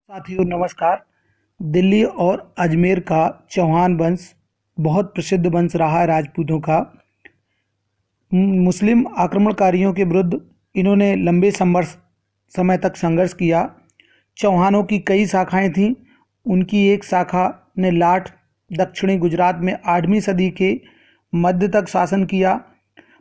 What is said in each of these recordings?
साथियों नमस्कार। दिल्ली और अजमेर का चौहान वंश बहुत प्रसिद्ध वंश रहा है राजपूतों का। मुस्लिम आक्रमणकारियों के विरुद्ध इन्होंने लंबे समय तक संघर्ष किया। चौहानों की कई शाखाएं थीं। उनकी एक शाखा ने लाठ दक्षिणी गुजरात में 8वीं सदी के मध्य तक शासन किया,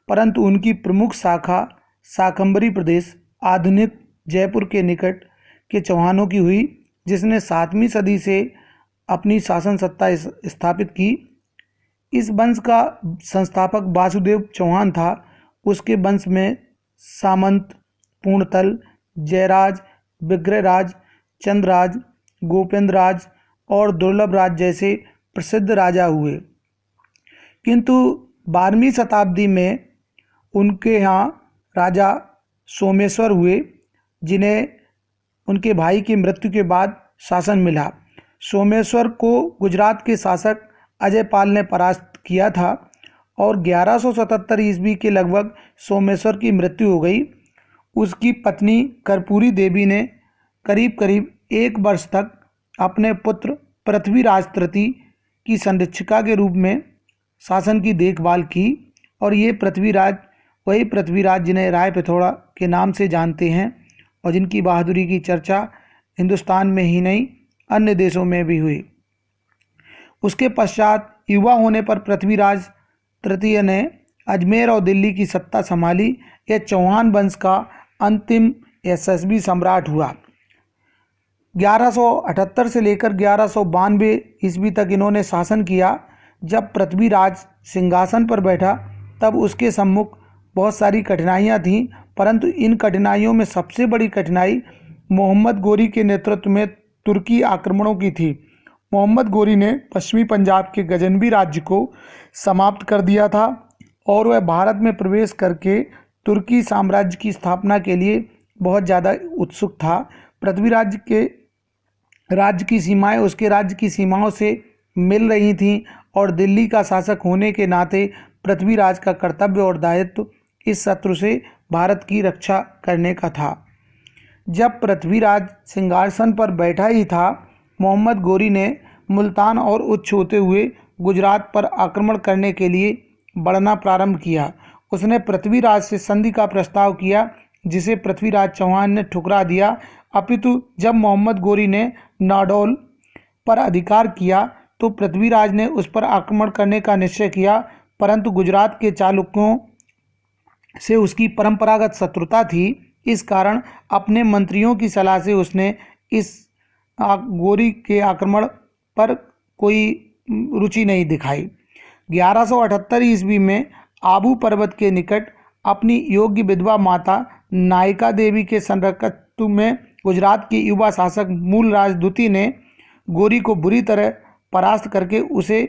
परंतु उनकी प्रमुख शाखा शाकंभरी प्रदेश आधुनिक जयपुर के निकट के चौहानों की हुई, जिसने 7वीं सदी से अपनी शासन सत्ता स्थापित की। इस वंश का संस्थापक वासुदेव चौहान था। उसके वंश में सामंत, पूर्णतल, जयराज, विग्रहराज, चंद्रराज, गोपेंद्रराज और दुर्लभराज जैसे प्रसिद्ध राजा हुए, किंतु 12वीं शताब्दी में उनके यहाँ राजा सोमेश्वर हुए, जिन्हें उनके भाई की मृत्यु के बाद शासन मिला। सोमेश्वर को गुजरात के शासक अजयपाल ने परास्त किया था और 1177 ईस्वी के लगभग सोमेश्वर की मृत्यु हो गई। उसकी पत्नी कर्पूरी देवी ने करीब करीब 1 वर्ष तक अपने पुत्र पृथ्वीराज तृतीय की संरक्षिका के रूप में शासन की देखभाल की, और ये पृथ्वीराज वही पृथ्वीराज जिन्हें राय पिथौड़ा के नाम से जानते हैं और जिनकी बहादुरी की चर्चा हिंदुस्तान में ही नहीं अन्य देशों में भी हुई। उसके पश्चात युवा होने पर पृथ्वीराज तृतीय ने अजमेर और दिल्ली की सत्ता संभाली। यह चौहान वंश का अंतिम यशस्वी सम्राट हुआ। 1178 से लेकर 1192 ईस्वी तक इन्होंने शासन किया। जब पृथ्वीराज सिंहासन पर बैठा तब उसके सम्मुख बहुत सारी कठिनाइयाँ थीं, परंतु इन कठिनाइयों में सबसे बड़ी कठिनाई मोहम्मद गोरी के नेतृत्व में तुर्की आक्रमणों की थी। मोहम्मद गोरी ने पश्चिमी पंजाब के गजनवी राज्य को समाप्त कर दिया था और वह भारत में प्रवेश करके तुर्की साम्राज्य की स्थापना के लिए बहुत ज़्यादा उत्सुक था। पृथ्वीराज के राज्य की सीमाएं उसके राज्य की सीमाओं से मिल रही थीं और दिल्ली का शासक होने के नाते पृथ्वीराज का कर्तव्य और दायित्व इस शत्रु से भारत की रक्षा करने का था। जब पृथ्वीराज सिंहासन पर बैठा ही था, मोहम्मद गोरी ने मुल्तान और उच्च होते हुए गुजरात पर आक्रमण करने के लिए बढ़ना प्रारंभ किया। उसने पृथ्वीराज से संधि का प्रस्ताव किया, जिसे पृथ्वीराज चौहान ने ठुकरा दिया। अपितु जब मोहम्मद गोरी ने नाडौल पर अधिकार किया तो पृथ्वीराज ने उस पर आक्रमण करने का निश्चय किया, परंतु गुजरात के चालुक्यों से उसकी परंपरागत शत्रुता थी। इस कारण अपने मंत्रियों की सलाह से उसने इस गोरी के आक्रमण पर कोई रुचि नहीं दिखाई। 1178 ईस्वी में आबू पर्वत के निकट अपनी योग्य विधवा माता नायिका देवी के संरक्षण में गुजरात के युवा शासक मूलराज द्वितीय ने गोरी को बुरी तरह परास्त करके उसे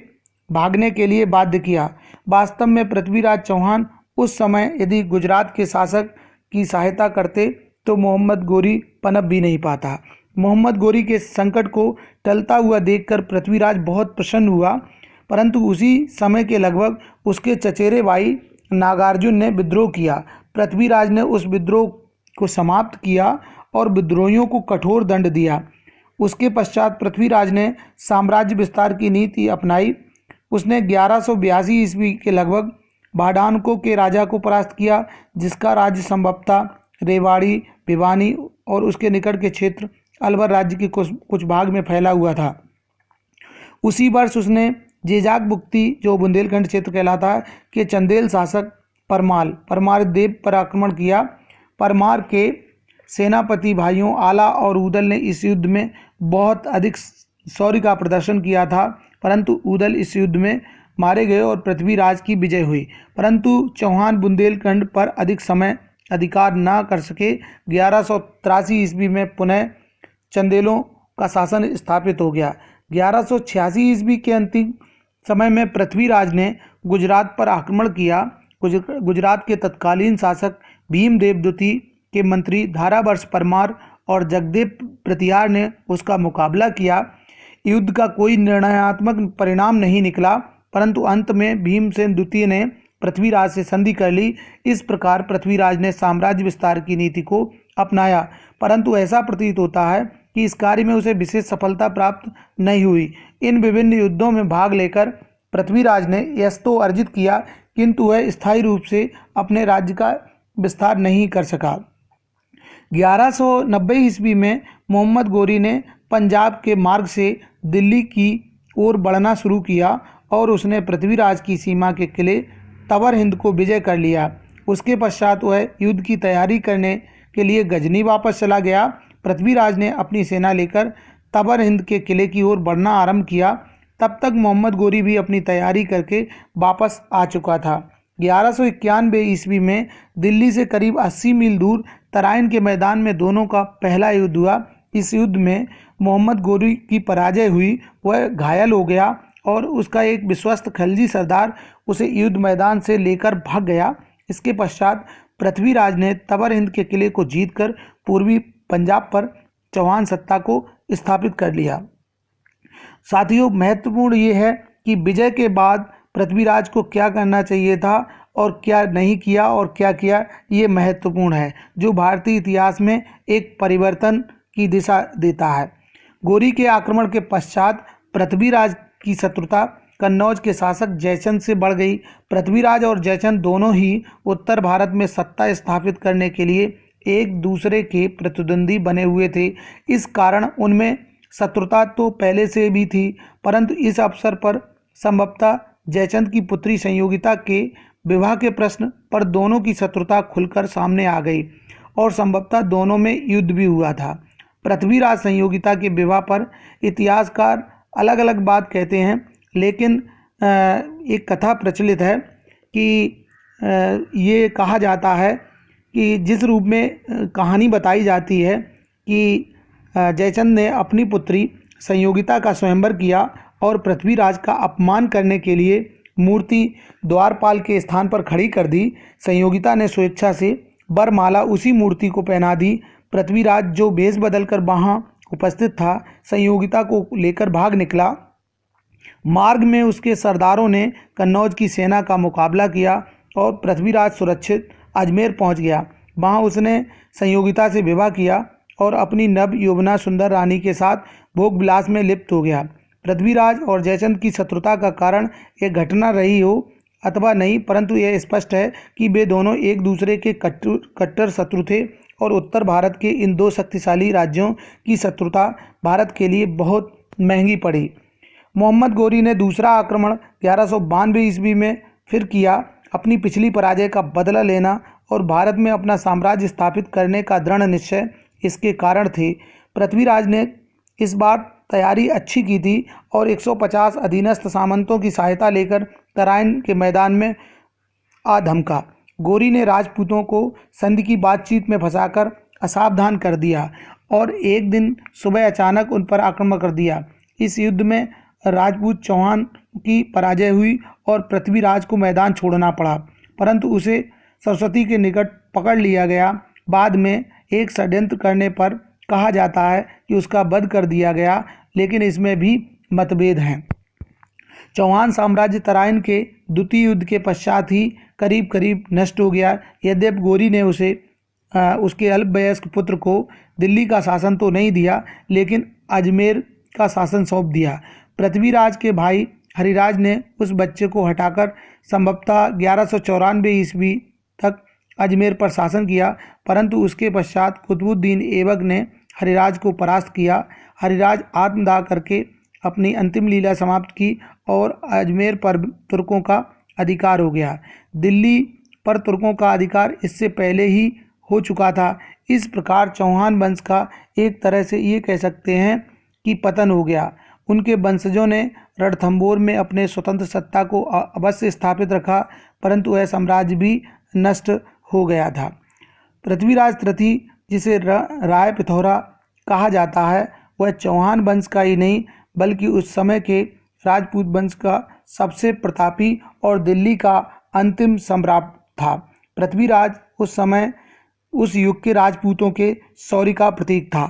भागने के लिए बाध्य किया। वास्तव में पृथ्वीराज चौहान उस समय यदि गुजरात के शासक की सहायता करते तो मोहम्मद गोरी पनप भी नहीं पाता। मोहम्मद गोरी के संकट को टलता हुआ देखकर पृथ्वीराज बहुत प्रसन्न हुआ, परंतु उसी समय के लगभग उसके चचेरे भाई नागार्जुन ने विद्रोह किया। पृथ्वीराज ने उस विद्रोह को समाप्त किया और विद्रोहियों को कठोर दंड दिया। उसके पश्चात पृथ्वीराज ने साम्राज्य विस्तार की नीति अपनाई। उसने 1182 ईस्वी के लगभग भाडानको के राजा को परास्त किया, जिसका राज्य संभवतः रेवाड़ी, भिवानी और उसके निकट के क्षेत्र अलवर राज्य के कुछ भाग में फैला हुआ था। उसी वर्ष उसने जेजाक बुक्ती, जो बुंदेलखंड क्षेत्र कहलाता है, के चंदेल शासक परमार देव पर आक्रमण किया। परमार के सेनापति भाइयों आला और उदल ने इस युद्ध में बहुत अधिक शौर्य का प्रदर्शन किया था, परंतु उदल इस युद्ध में मारे गए और पृथ्वीराज की विजय हुई। परंतु चौहान बुंदेलखंड पर अधिक समय अधिकार न कर सके। 1183 ईस्वी में पुनः चंदेलों का शासन स्थापित हो गया। 1186 ईस्वी के अंतिम समय में पृथ्वीराज ने गुजरात पर आक्रमण किया। गुजरात के तत्कालीन शासक भीमदेव द्वितीय के मंत्री धारावर्ष परमार और जगदेव प्रतिहार ने उसका मुकाबला किया। युद्ध का कोई निर्णयात्मक परिणाम नहीं निकला, परंतु अंत में भीमसेन द्वितीय ने पृथ्वीराज से संधि कर ली। इस प्रकार पृथ्वीराज ने साम्राज्य विस्तार की नीति को अपनाया, परंतु ऐसा प्रतीत होता है कि इस कार्य में उसे विशेष सफलता प्राप्त नहीं हुई। इन विभिन्न युद्धों में भाग लेकर पृथ्वीराज ने यश तो अर्जित किया, किंतु वह स्थायी रूप से अपने राज्य का विस्तार नहीं कर सका। 1190 ईस्वी में मोहम्मद गोरी ने पंजाब के मार्ग से दिल्ली की ओर बढ़ना शुरू किया और उसने पृथ्वीराज की सीमा के किले तवर हिंद को विजय कर लिया। उसके पश्चात वह युद्ध की तैयारी करने के लिए गजनी वापस चला गया। पृथ्वीराज ने अपनी सेना लेकर तवर हिंद के किले की ओर बढ़ना आरंभ किया। तब तक मोहम्मद गोरी भी अपनी तैयारी करके वापस आ चुका था। 1191 ईस्वी में दिल्ली से करीब 80 मील दूर तराइन के मैदान में दोनों का पहला युद्ध हुआ। इस युद्ध में मोहम्मद गोरी की पराजय हुई, वह घायल हो गया और उसका एक विश्वस्त खिलजी सरदार उसे युद्ध मैदान से लेकर भाग गया। इसके पश्चात पृथ्वीराज ने तवर हिंद के किले को जीतकर पूर्वी पंजाब पर चौहान सत्ता को स्थापित कर लिया। साथियों, महत्वपूर्ण ये है कि विजय के बाद पृथ्वीराज को क्या करना चाहिए था और क्या नहीं किया और क्या किया, ये महत्वपूर्ण है, जो भारतीय इतिहास में एक परिवर्तन की दिशा देता है। गोरी के आक्रमण के पश्चात पृथ्वीराज की शत्रुता कन्नौज के शासक जयचंद से बढ़ गई। पृथ्वीराज और जयचंद दोनों ही उत्तर भारत में सत्ता स्थापित करने के लिए एक दूसरे के प्रतिद्वंदी बने हुए थे। इस कारण उनमें शत्रुता तो पहले से भी थी, परंतु इस अवसर पर संभवतः जयचंद की पुत्री संयोगिता के विवाह के प्रश्न पर दोनों की शत्रुता खुलकर सामने आ गई और संभवतः दोनों में युद्ध भी हुआ था। पृथ्वीराज संयोगिता के विवाह पर इतिहासकार अलग अलग बात कहते हैं, लेकिन एक कथा प्रचलित है कि ये कहा जाता है कि जिस रूप में कहानी बताई जाती है कि जयचंद ने अपनी पुत्री संयोगिता का स्वयंवर किया और पृथ्वीराज का अपमान करने के लिए मूर्ति द्वारपाल के स्थान पर खड़ी कर दी। संयोगिता ने स्वेच्छा से वरमाला उसी मूर्ति को पहना दी। पृथ्वीराज, जो भेष बदलकर वहाँ उपस्थित था, संयोगिता को लेकर भाग निकला। मार्ग में उसके सरदारों ने कन्नौज की सेना का मुकाबला किया और पृथ्वीराज सुरक्षित अजमेर पहुंच गया। वहां उसने संयोगिता से विवाह किया और अपनी नव यौवना सुंदर रानी के साथ भोग विलास में लिप्त हो गया। पृथ्वीराज और जयचंद की शत्रुता का कारण एक घटना रही हो अथवा नहीं, परंतु यह स्पष्ट है कि वे दोनों एक दूसरे के कट्टर शत्रु थे और उत्तर भारत के इन दो शक्तिशाली राज्यों की शत्रुता भारत के लिए बहुत महंगी पड़ी। मोहम्मद गोरी ने दूसरा आक्रमण 1192 ईस्वी में फिर किया। अपनी पिछली पराजय का बदला लेना और भारत में अपना साम्राज्य स्थापित करने का दृढ़ निश्चय इसके कारण थे। पृथ्वीराज ने इस बार तैयारी अच्छी की थी और 150 अधीनस्थ सामंतों की सहायता लेकर तराइन के मैदान में आ धमका। गोरी ने राजपूतों को संधि की बातचीत में फंसाकर असावधान कर दिया और एक दिन सुबह अचानक उन पर आक्रमण कर दिया। इस युद्ध में राजपूत चौहान की पराजय हुई और पृथ्वीराज को मैदान छोड़ना पड़ा, परंतु उसे सरस्वती के निकट पकड़ लिया गया। बाद में एक षड्यंत्र करने पर कहा जाता है कि उसका वध कर दिया गया, लेकिन इसमें भी मतभेद हैं। चौहान साम्राज्य तराइन के द्वितीय युद्ध के पश्चात ही करीब करीब नष्ट हो गया। यद्यपि गोरी ने उसके अल्पवयस्क पुत्र को दिल्ली का शासन तो नहीं दिया, लेकिन अजमेर का शासन सौंप दिया। पृथ्वीराज के भाई हरिराज ने उस बच्चे को हटाकर संभवतः 1194 ईस्वी तक अजमेर पर शासन किया, परंतु उसके पश्चात कुतुबुद्दीन ऐबक ने हरिराज को परास्त किया। हरिराज आत्मदाह करके अपनी अंतिम लीला समाप्त की और अजमेर पर तुर्कों का अधिकार हो गया। दिल्ली पर तुर्कों का अधिकार इससे पहले ही हो चुका था। इस प्रकार चौहान वंश का एक तरह से ये कह सकते हैं कि पतन हो गया। उनके वंशजों ने रणथंभौर में अपने स्वतंत्र सत्ता को अवश्य स्थापित रखा, परंतु वह साम्राज्य भी नष्ट हो गया था। पृथ्वीराज तृतीय, जिसे राय पिथौरा कहा जाता है, वह चौहान वंश का ही नहीं बल्कि उस समय के राजपूत वंश का सबसे प्रतापी और दिल्ली का अंतिम सम्राट था। पृथ्वीराज उस समय उस युग के राजपूतों के शौर्य का प्रतीक था।